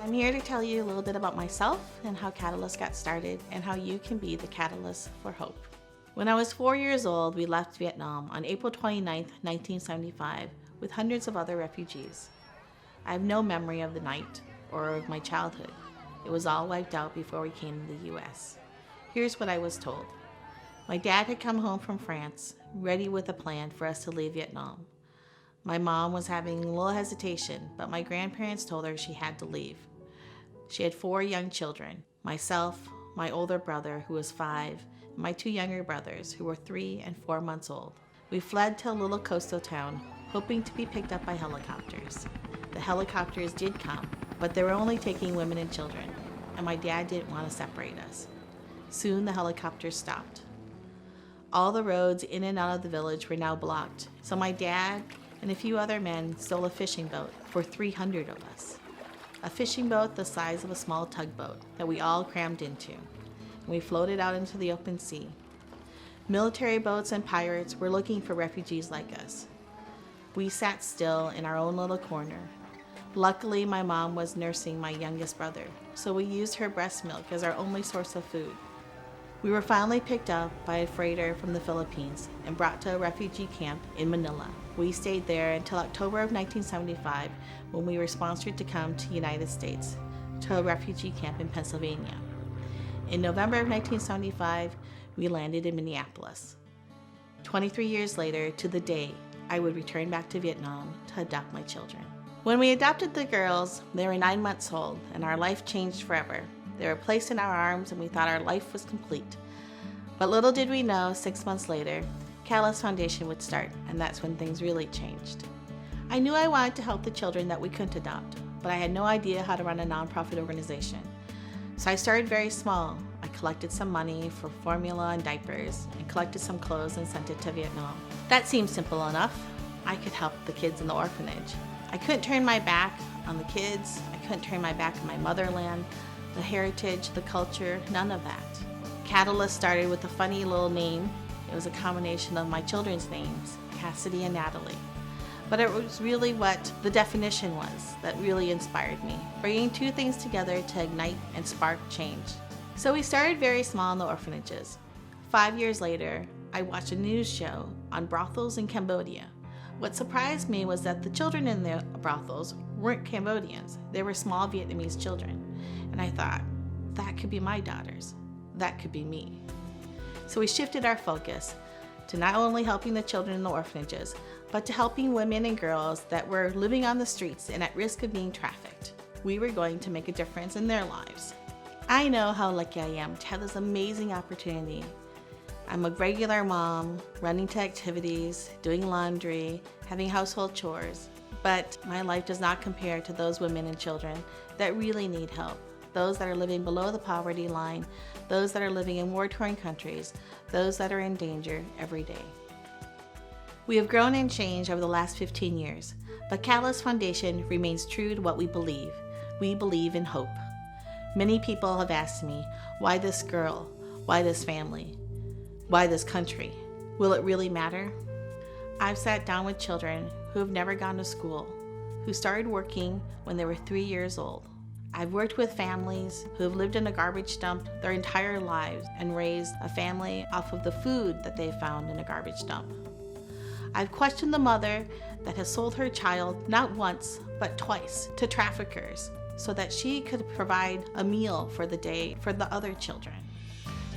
I'm here to tell you a little bit about myself and how Catalyst got started and how you can be the catalyst for hope. When I was 4 years old, we left Vietnam on April 29, 1975, with hundreds of other refugees. I have no memory of the night or of my childhood. It was all wiped out before we came to the U.S. Here's what I was told. My dad had come home from France, ready with a plan for us to leave Vietnam. My mom was having a little hesitation, but my grandparents told her she had to leave. She had 4 young children, myself, my older brother, who was 5, and my 2 younger brothers, who were 3 and 4 months old. We fled to a little coastal town, hoping to be picked up by helicopters. The helicopters did come, but they were only taking women and children, and my dad didn't want to separate us. Soon the helicopters stopped. All the roads in and out of the village were now blocked, so my dad and a few other men stole a fishing boat for 300 of us. A fishing boat the size of a small tugboat that we all crammed into, and we floated out into the open sea. Military boats and pirates were looking for refugees like us. We sat still in our own little corner. Luckily, my mom was nursing my youngest brother, so we used her breast milk as our only source of food. We were finally picked up by a freighter from the Philippines and brought to a refugee camp in Manila. We stayed there until October of 1975, when we were sponsored to come to the United States to a refugee camp in Pennsylvania. In November of 1975, we landed in Minneapolis. 23 years later, to the day, I would return back to Vietnam to adopt my children. When we adopted the girls, they were 9 months old, and our life changed forever. They were placed in our arms, and we thought our life was complete. But little did we know, 6 months later, Catalyst Foundation would start, and that's when things really changed. I knew I wanted to help the children that we couldn't adopt, but I had no idea how to run a nonprofit organization. So I started very small. I collected some money for formula and diapers, and collected some clothes and sent it to Vietnam. That seemed simple enough. I could help the kids in the orphanage. I couldn't turn my back on the kids. I couldn't turn my back on my motherland, the heritage, the culture, none of that. Catalyst started with a funny little name. It was a combination of my children's names, Cassidy and Natalie. But it was really what the definition was that really inspired me, bringing 2 things together to ignite and spark change. So we started very small in the orphanages. 5 years later, I watched a news show on brothels in Cambodia. What surprised me was that the children in the brothels weren't Cambodians. They were small Vietnamese children. And I thought, that could be my daughters. That could be me. So we shifted our focus to not only helping the children in the orphanages, but to helping women and girls that were living on the streets and at risk of being trafficked. We were going to make a difference in their lives. I know how lucky I am to have this amazing opportunity. I'm a regular mom, running to activities, doing laundry, having household chores, but my life does not compare to those women and children that really need help. Those that are living below the poverty line, those that are living in war-torn countries, those that are in danger every day. We have grown and changed over the last 15 years, but Catalyst Foundation remains true to what we believe. We believe in hope. Many people have asked me, why this girl? Why this family? Why this country? Will it really matter? I've sat down with children who have never gone to school, who started working when they were 3 years old. I've worked with families who have lived in a garbage dump their entire lives and raised a family off of the food that they found in a garbage dump. I've questioned the mother that has sold her child not once, but twice to traffickers so that she could provide a meal for the day for the other children.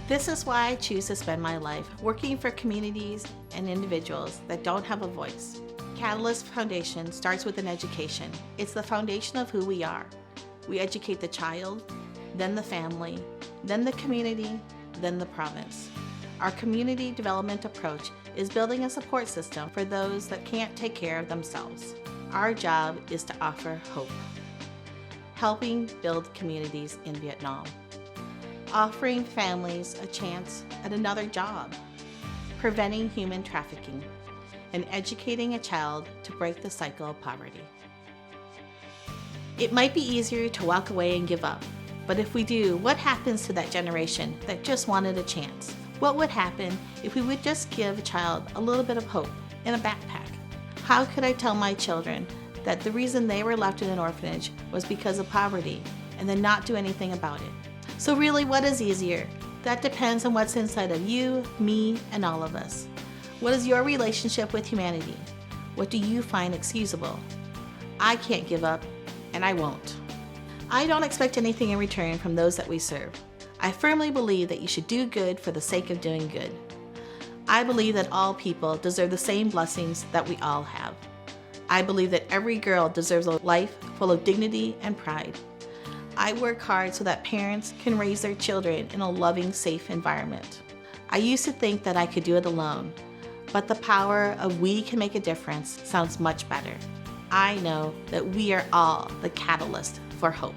This is why I choose to spend my life working for communities and individuals that don't have a voice. Catalyst Foundation starts with an education. It's the foundation of who we are. We educate the child, then the family, then the community, then the province. Our community development approach is building a support system for those that can't take care of themselves. Our job is to offer hope, helping build communities in Vietnam, offering families a chance at another job, preventing human trafficking, and educating a child to break the cycle of poverty. It might be easier to walk away and give up, but if we do, what happens to that generation that just wanted a chance? What would happen if we would just give a child a little bit of hope in a backpack? How could I tell my children that the reason they were left in an orphanage was because of poverty, and then not do anything about it. So really, what is easier? That depends on what's inside of you, me, and all of us. What is your relationship with humanity? What do you find excusable? I can't give up, and I won't. I don't expect anything in return from those that we serve. I firmly believe that you should do good for the sake of doing good. I believe that all people deserve the same blessings that we all have. I believe that every girl deserves a life full of dignity and pride. I work hard so that parents can raise their children in a loving, safe environment. I used to think that I could do it alone, but the power of we can make a difference sounds much better. I know that we are all the catalyst for hope.